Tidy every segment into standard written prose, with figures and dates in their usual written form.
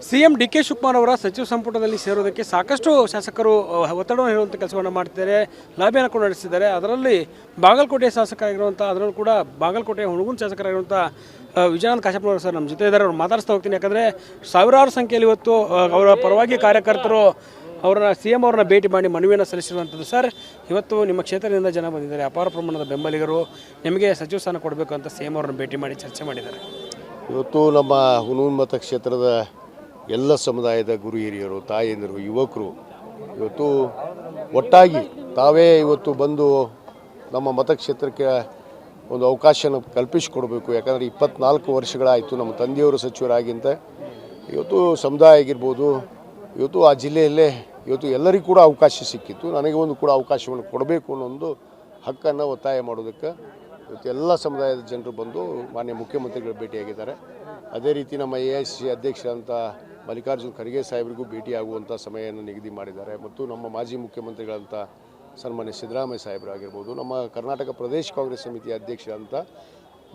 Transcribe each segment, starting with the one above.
CM DK. Shivakumar ಅವರ ಸಚಿವ ಸಂಪುಟದಲ್ಲಿ ಸೇರೋದಕ್ಕೆ ಸಾಕಷ್ಟು ಶಾಸಕರು ಒತ್ತಡವನ್ನು ಹೇಳುವಂಥ ಕೆಲಸವನ್ನು ಮಾಡ್ತಿದ್ದಾರೆ, ಲಾಬಿಯನ್ನು ಕೂಡ ನಡೆಸಿದ್ದಾರೆ. ಅದರಲ್ಲಿ ಬಾಗಲಕೋಟೆ ಶಾಸಕರಾಗಿರುವಂಥ ಅದರಲ್ಲೂ ಕೂಡ ಬಾಗಲಕೋಟೆ ಹುಣಗುಂದ ಶಾಸಕರಾಗಿರುವಂಥ ವಿಜಯಾನಂದ ಕಾಶಪ್ಪನವರು ಸರ್ ನಮ್ಮ ಜೊತೆ ಇದ್ದಾರೆ. ಅವ್ರು ಮಾತಾಡಿಸ್ತಾ ಹೋಗ್ತೀನಿ. ಯಾಕಂದರೆ ಸಾವಿರಾರು ಸಂಖ್ಯೆಯಲ್ಲಿ ಇವತ್ತು ಅವರ ಪರವಾಗಿ ಕಾರ್ಯಕರ್ತರು ಸಿಎಂ ಅವ್ರನ್ನ ಭೇಟಿ ಮಾಡಿ ಮನವಿಯನ್ನು ಸಲ್ಲಿಸಿರುವಂಥದ್ದು. ಸರ್, ಇವತ್ತು ನಿಮ್ಮ ಕ್ಷೇತ್ರದಿಂದ ಜನ ಬಂದಿದ್ದಾರೆ, ಅಪಾರ ಪ್ರಮಾಣದ ಬೆಂಬಲಿಗರು ನಿಮಗೆ ಸಚಿವ ಸ್ಥಾನ ಕೊಡಬೇಕು ಅಂತ ಸಿಎಂ ಅವ್ರನ್ನ ಭೇಟಿ ಮಾಡಿ ಚರ್ಚೆ ಮಾಡಿದ್ದಾರೆ. ಇವತ್ತು ನಮ್ಮ ಹುಣಗುಂದ ಮತಕ್ಷೇತ್ರದ ಎಲ್ಲ ಸಮುದಾಯದ ಗುರು ಹಿರಿಯರು, ತಾಯಂದಿರು, ಯುವಕರು ಇವತ್ತು ಒಟ್ಟಾಗಿ ತಾವೇ ಇವತ್ತು ಬಂದು ನಮ್ಮ ಮತಕ್ಷೇತ್ರಕ್ಕೆ ಒಂದು ಅವಕಾಶನ ಕಲ್ಪಿಸಿಕೊಡ್ಬೇಕು. ಯಾಕಂದರೆ 24 ವರ್ಷಗಳಾಯಿತು ನಮ್ಮ ತಂದೆಯವರು ಸಚಿವರಾಗಿಂತ ಇವತ್ತು ಸಮುದಾಯ ಆಗಿರ್ಬೋದು, ಇವತ್ತು ಆ ಜಿಲ್ಲೆಯಲ್ಲೇ ಇವತ್ತು ಎಲ್ಲರಿಗೂ ಕೂಡ ಅವಕಾಶ ಸಿಕ್ಕಿತ್ತು. ನನಗೆ ಒಂದು ಕೂಡ ಅವಕಾಶವನ್ನು ಕೊಡಬೇಕು ಅನ್ನೋ ಒಂದು ಹಕ್ಕನ್ನು ಒತ್ತಾಯ ಮಾಡೋದಕ್ಕೆ ಇವತ್ತು ಎಲ್ಲ ಸಮುದಾಯದ ಜನರು ಬಂದು ಮಾನ್ಯ ಮುಖ್ಯಮಂತ್ರಿಗಳು ಭೇಟಿಯಾಗಿದ್ದಾರೆ. ಅದೇ ರೀತಿ ನಮ್ಮ AICC ಅಧ್ಯಕ್ಷರಂಥ ಮಲ್ಲಿಕಾರ್ಜುನ್ ಖರ್ಗೆ ಸಾಹೇಬರಿಗೂ ಭೇಟಿಯಾಗುವಂಥ ಸಮಯವನ್ನು ನಿಗದಿ ಮಾಡಿದ್ದಾರೆ. ಮತ್ತು ನಮ್ಮ ಮಾಜಿ ಮುಖ್ಯಮಂತ್ರಿಗಳಂಥ ಸನ್ಮಾನ್ಯ ಸಿದ್ದರಾಮಯ್ಯ ಸಾಹೇಬರಾಗಿರ್ಬೋದು, ನಮ್ಮ ಕರ್ನಾಟಕ ಪ್ರದೇಶ ಕಾಂಗ್ರೆಸ್ ಸಮಿತಿಯ ಅಧ್ಯಕ್ಷರಂಥ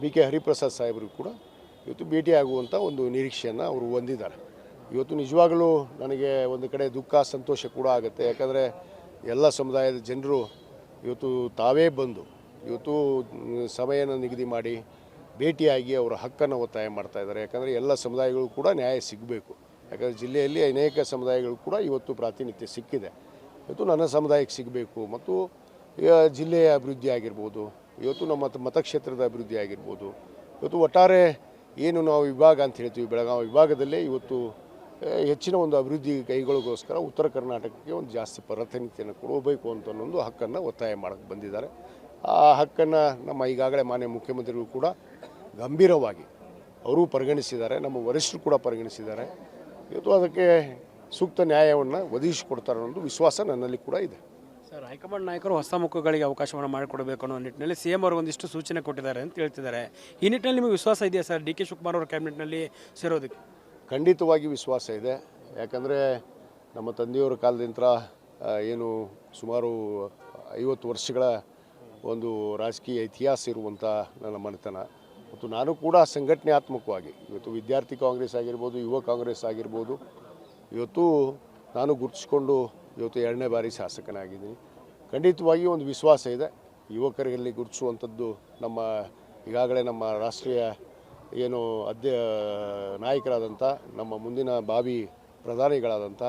BK ಹರಿಪ್ರಸಾದ್ ಸಾಹೇಬರು ಕೂಡ ಇವತ್ತು ಭೇಟಿಯಾಗುವಂಥ ಒಂದು ನಿರೀಕ್ಷೆಯನ್ನು ಅವರು ಹೊಂದಿದ್ದಾರೆ. ಇವತ್ತು ನಿಜವಾಗಲೂ ನನಗೆ ಒಂದು ಕಡೆ ದುಃಖ ಸಂತೋಷ ಕೂಡ ಆಗುತ್ತೆ. ಯಾಕಂದರೆ ಎಲ್ಲ ಸಮುದಾಯದ ಜನರು ಇವತ್ತು ತಾವೇ ಬಂದು ಇವತ್ತು ಸಮಯನ ನಿಗದಿ ಮಾಡಿ ಭೇಟಿಯಾಗಿ ಅವರ ಹಕ್ಕನ್ನು ಒತ್ತಾಯ ಮಾಡ್ತಾಯಿದ್ದಾರೆ. ಯಾಕಂದರೆ ಎಲ್ಲ ಸಮುದಾಯಗಳು ಕೂಡ ನ್ಯಾಯ ಸಿಗಬೇಕು. ಯಾಕಂದರೆ ಜಿಲ್ಲೆಯಲ್ಲಿ ಅನೇಕ ಸಮುದಾಯಗಳು ಕೂಡ ಇವತ್ತು ಪ್ರಾತಿನಿಧ್ಯ ಸಿಕ್ಕಿದೆ. ಇವತ್ತು ನನ್ನ ಸಮುದಾಯಕ್ಕೆ ಸಿಗಬೇಕು ಮತ್ತು ಜಿಲ್ಲೆಯ ಅಭಿವೃದ್ಧಿ ಆಗಿರ್ಬೋದು, ಇವತ್ತು ನಮ್ಮ ಮತಕ್ಷೇತ್ರದ ಅಭಿವೃದ್ಧಿ ಆಗಿರ್ಬೋದು, ಇವತ್ತು ಒಟ್ಟಾರೆ ಏನು ನಾವು ವಿಭಾಗ ಅಂತ ಹೇಳ್ತೀವಿ, ಬೆಳಗಾವಿ ವಿಭಾಗದಲ್ಲೇ ಇವತ್ತು ಹೆಚ್ಚಿನ ಒಂದು ಅಭಿವೃದ್ಧಿ ಕೈಗಳಿಗೋಸ್ಕರ ಉತ್ತರ ಕರ್ನಾಟಕಕ್ಕೆ ಒಂದು ಜಾಸ್ತಿ ಪ್ರಾತಿನಿಧ್ಯವನ್ನು ಕೊಡಬೇಕು ಅಂತ ಒಂದು ಹಕ್ಕನ್ನು ಒತ್ತಾಯ ಮಾಡೋಕ್ಕೆ ಬಂದಿದ್ದಾರೆ. ಆ ಹಕ್ಕನ್ನು ನಮ್ಮ ಈಗಾಗಲೇ ಮಾನ್ಯ ಮುಖ್ಯಮಂತ್ರಿಗಳು ಕೂಡ ಗಂಭೀರವಾಗಿ ಅವರು ಪರಿಗಣಿಸಿದ್ದಾರೆ, ನಮ್ಮ ವರಿಷ್ಠರು ಕೂಡ ಪರಿಗಣಿಸಿದ್ದಾರೆ. ಇವತ್ತು ಅದಕ್ಕೆ ಸೂಕ್ತ ನ್ಯಾಯವನ್ನು ಒದಗಿಸಿಕೊಡ್ತಾರೆ ಅನ್ನೋ ವಿಶ್ವಾಸ ನನ್ನಲ್ಲಿ ಕೂಡ ಇದೆ. ಸರ್, ಹೈಕಮಾಂಡ್ ನಾಯಕರು ಹೊಸ ಮುಖಗಳಿಗೆ ಅವಕಾಶವನ್ನು ಮಾಡಿಕೊಡಬೇಕು ಅನ್ನೋ ನಿಟ್ಟಿನಲ್ಲಿ ಸಿಎಂ ಅವರು ಒಂದಿಷ್ಟು ಸೂಚನೆ ಕೊಟ್ಟಿದ್ದಾರೆ ಅಂತ ಹೇಳ್ತಿದ್ದಾರೆ. ಈ ನಿಟ್ಟಿನಲ್ಲಿ ನಿಮಗೆ ವಿಶ್ವಾಸ ಇದೆಯಾ ಸರ್ ಡಿ.ಕೆ. ಶಿವಕುಮಾರ್ ಅವರ ಕ್ಯಾಬಿನೆಟ್ನಲ್ಲಿ ಸೇರೋದಕ್ಕೆ? ಖಂಡಿತವಾಗಿ ವಿಶ್ವಾಸ ಇದೆ. ಯಾಕಂದರೆ ನಮ್ಮ ತಂದೆಯವರ ಕಾಲದಿಂದ ಏನು ಸುಮಾರು 50 ವರ್ಷಗಳ ಒಂದು ರಾಜಕೀಯ ಇತಿಹಾಸ ಇರುವಂಥ ನನ್ನ ಮನೆತನ ಮತ್ತು ನಾನು ಕೂಡ ಸಂಘಟನಾತ್ಮಕವಾಗಿ ಇವತ್ತು ವಿದ್ಯಾರ್ಥಿ ಕಾಂಗ್ರೆಸ್ ಆಗಿರ್ಬೋದು, ಯುವ ಕಾಂಗ್ರೆಸ್ ಆಗಿರ್ಬೋದು, ಇವತ್ತು ನಾನು ಗುರುತಿಸ್ಕೊಂಡು ಇವತ್ತು 2ನೇ ಬಾರಿ ಶಾಸಕನಾಗಿದ್ದೀನಿ. ಖಂಡಿತವಾಗಿ ಒಂದು ವಿಶ್ವಾಸ ಇದೆ. ಯುವಕರಲ್ಲಿ ಗುರುತಿಸುವಂಥದ್ದು ನಮ್ಮ ಈಗಾಗಲೇ ನಮ್ಮ ರಾಷ್ಟ್ರೀಯ ಏನು ನಾಯಕರಾದಂಥ ನಮ್ಮ ಮುಂದಿನ ಭಾವಿ ಪ್ರಧಾನಿಗಳಾದಂಥ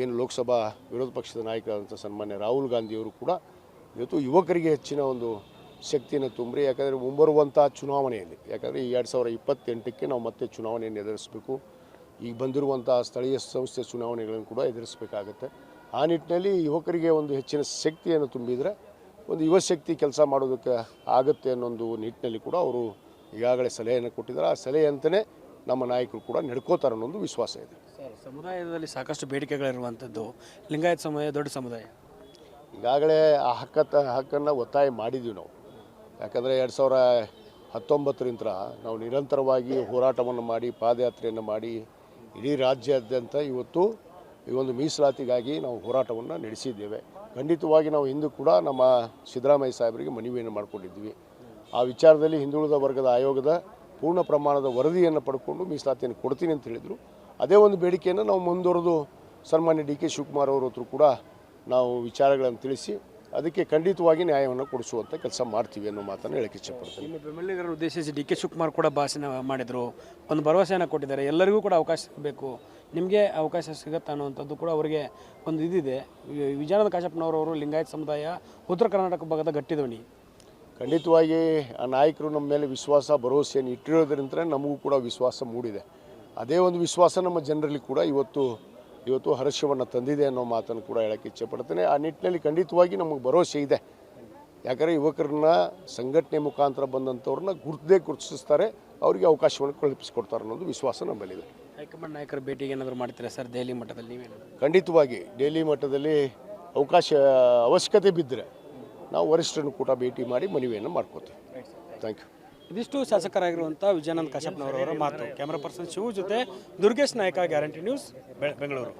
ಏನು ಲೋಕಸಭಾ ವಿರೋಧ ಪಕ್ಷದ ನಾಯಕರಾದಂಥ ಸನ್ಮಾನ್ಯ ರಾಹುಲ್ ಗಾಂಧಿಯವರು ಕೂಡ ಇವತ್ತು ಯುವಕರಿಗೆ ಹೆಚ್ಚಿನ ಒಂದು ಶಕ್ತಿಯನ್ನು ತುಂಬ್ರಿ. ಯಾಕಂದರೆ ಮುಂಬರುವಂಥ ಚುನಾವಣೆಯಲ್ಲಿ, ಯಾಕಂದರೆ ಈ 2028ಕ್ಕೆ ನಾವು ಮತ್ತೆ ಚುನಾವಣೆಯನ್ನು ಎದುರಿಸಬೇಕು. ಈಗ ಬಂದಿರುವಂಥ ಸ್ಥಳೀಯ ಸಂಸ್ಥೆ ಚುನಾವಣೆಗಳನ್ನು ಕೂಡ ಎದುರಿಸಬೇಕಾಗತ್ತೆ. ಆ ನಿಟ್ಟಿನಲ್ಲಿ ಯುವಕರಿಗೆ ಒಂದು ಹೆಚ್ಚಿನ ಶಕ್ತಿಯನ್ನು ತುಂಬಿದರೆ ಒಂದು ಯುವ ಶಕ್ತಿ ಕೆಲಸ ಮಾಡೋದಕ್ಕೆ ಆಗುತ್ತೆ ಅನ್ನೊಂದು ನಿಟ್ಟಿನಲ್ಲಿ ಕೂಡ ಅವರು ಈಗಾಗಲೇ ಸಲಹೆಯನ್ನು ಕೊಟ್ಟಿದ್ದಾರೆ. ಆ ಸಲಹೆಯಂತಲೇ ನಮ್ಮ ನಾಯಕರು ಕೂಡ ನಡ್ಕೋತಾರೆ ಅನ್ನೋದು ವಿಶ್ವಾಸ ಇದೆ. ಸರ್, ಸಮುದಾಯದಲ್ಲಿ ಸಾಕಷ್ಟು ಬೇಡಿಕೆಗಳಿರುವಂಥದ್ದು, ಲಿಂಗಾಯತ ಸಮುದಾಯ ದೊಡ್ಡ ಸಮುದಾಯ, ಈಗಾಗಲೇ ಆ ಹಕ್ಕನ್ನು ಒತ್ತಾಯ ಮಾಡಿದ್ದೀವಿ ನಾವು. ಯಾಕಂದರೆ 2019ರಿಂದ ನಾವು ನಿರಂತರವಾಗಿ ಹೋರಾಟವನ್ನು ಮಾಡಿ ಪಾದಯಾತ್ರೆಯನ್ನು ಮಾಡಿ ಇಡೀ ರಾಜ್ಯಾದ್ಯಂತ ಇವತ್ತು ಈ ಒಂದು ಮೀಸಲಾತಿಗಾಗಿ ನಾವು ಹೋರಾಟವನ್ನು ನಡೆಸಿದ್ದೇವೆ. ಖಂಡಿತವಾಗಿ ನಾವು ಹಿಂದೂ ಕೂಡ ನಮ್ಮ ಸಿದ್ದರಾಮಯ್ಯ ಸಾಹೇಬರಿಗೆ ಮನವಿಯನ್ನು ಮಾಡಿಕೊಂಡಿದ್ವಿ. ಆ ವಿಚಾರದಲ್ಲಿ ಹಿಂದುಳಿದ ವರ್ಗದ ಆಯೋಗದ ಪೂರ್ಣ ಪ್ರಮಾಣದ ವರದಿಯನ್ನು ಪಡ್ಕೊಂಡು ಮೀಸಲಾತಿಯನ್ನು ಕೊಡ್ತೀನಿ ಅಂತ ಹೇಳಿದರು. ಅದೇ ಒಂದು ಬೇಡಿಕೆಯನ್ನು ನಾವು ಮುಂದುವರೆದು ಸನ್ಮಾನ್ಯ ಡಿ.ಕೆ. ಶಿವಕುಮಾರ್ ಅವರ ಹತ್ರ ಕೂಡ ನಾವು ವಿಚಾರಗಳನ್ನು ತಿಳಿಸಿ ಅದಕ್ಕೆ ಖಂಡಿತವಾಗಿ ನ್ಯಾಯವನ್ನು ಕೊಡಿಸುವಂಥ ಕೆಲಸ ಮಾಡ್ತೀವಿ ಅನ್ನೋ ಮಾತನ್ನು ಹೇಳಕ್ಕೆ ಇಷ್ಟಪಡ್ತೀನಿ. ನಿಮ್ಮ ಬೆಂಬಲಿಗರನ್ನು ಉದ್ದೇಶಿಸಿ ಡಿ.ಕೆ. ಶಿವಕುಮಾರ್ ಕೂಡ ಭಾಷಣ ಮಾಡಿದರು, ಒಂದು ಭರವಸೆಯನ್ನು ಕೊಟ್ಟಿದ್ದಾರೆ, ಎಲ್ಲರಿಗೂ ಕೂಡ ಅವಕಾಶ ಸಿಗಬೇಕು, ನಿಮಗೆ ಅವಕಾಶ ಸಿಗುತ್ತಾ ಅನ್ನುವಂಥದ್ದು ಕೂಡ ಅವರಿಗೆ ಒಂದು ಇದಿದೆ. ವಿಜಯಾನಂದ ಕಾಶಪ್ಪನವರು ಲಿಂಗಾಯತ ಸಮುದಾಯ ಉತ್ತರ ಕರ್ನಾಟಕ ಭಾಗದ ಗಟ್ಟಿದವಣಿ. ಖಂಡಿತವಾಗಿ ಆ ನಾಯಕರು ನಮ್ಮ ಮೇಲೆ ವಿಶ್ವಾಸ ಭರವಸೆಯನ್ನು ಇಟ್ಟಿರೋದ್ರಿಂದ ನಮಗೂ ಕೂಡ ವಿಶ್ವಾಸ ಮೂಡಿದೆ. ಅದೇ ಒಂದು ವಿಶ್ವಾಸ ನಮ್ಮ ಜನರಲ್ಲಿ ಕೂಡ ಇವತ್ತು ಹರ್ಷವನ್ನು ತಂದಿದೆ ಅನ್ನೋ ಮಾತನ್ನು ಕೂಡ ಹೇಳೋಕ್ಕೆ ಇಚ್ಛೆಪಡ್ತೇನೆ. ಆ ನಿಟ್ಟಿನಲ್ಲಿ ಖಂಡಿತವಾಗಿ ನಮಗೆ ಭರವಸೆ ಇದೆ. ಯಾಕಂದರೆ ಯುವಕರನ್ನ ಸಂಘಟನೆ ಮುಖಾಂತರ ಬಂದಂಥವ್ರನ್ನ ಗುರುತಿಸ್ತಾರೆ, ಅವರಿಗೆ ಅವಕಾಶವನ್ನು ಕಲ್ಪಿಸಿಕೊಡ್ತಾರೆ ಅನ್ನೋದು ವಿಶ್ವಾಸ ನಮ್ಮಲ್ಲಿದೆ. ಹೈಕಮಾಂಡ್ ನಾಯಕರ ಭೇಟಿಗೆ ಏನಾದರೂ ಮಾಡ್ತೀರಾ ಸರ್ ದೆಹಲಿ ಮಟ್ಟದಲ್ಲಿ? ನೀವೇನು? ಖಂಡಿತವಾಗಿ ದೆಹಲಿ ಮಟ್ಟದಲ್ಲಿ ಅವಶ್ಯಕತೆ ಬಿದ್ದರೆ ನಾವು ವರಿಷ್ಠರನ್ನು ಕೂಡ ಭೇಟಿ ಮಾಡಿ ಮನವಿಯನ್ನು ಮಾಡ್ಕೋತೀವಿ. Thank you. ಇದಿಷ್ಟು ಶಾಸಕರಾಗಿರುವಂಥ ವಿಜಯಾನಂದ ಕಾಶಪ್ಪನವರ ಮಾತು. ಕ್ಯಾಮ್ರಾ ಪರ್ಸನ್ ಶಿವು ಜೊತೆ ದುರ್ಗೇಶ್ ನಾಯಕ, ಗ್ಯಾರಂಟಿ ನ್ಯೂಸ್, ಬೆಂಗಳೂರು.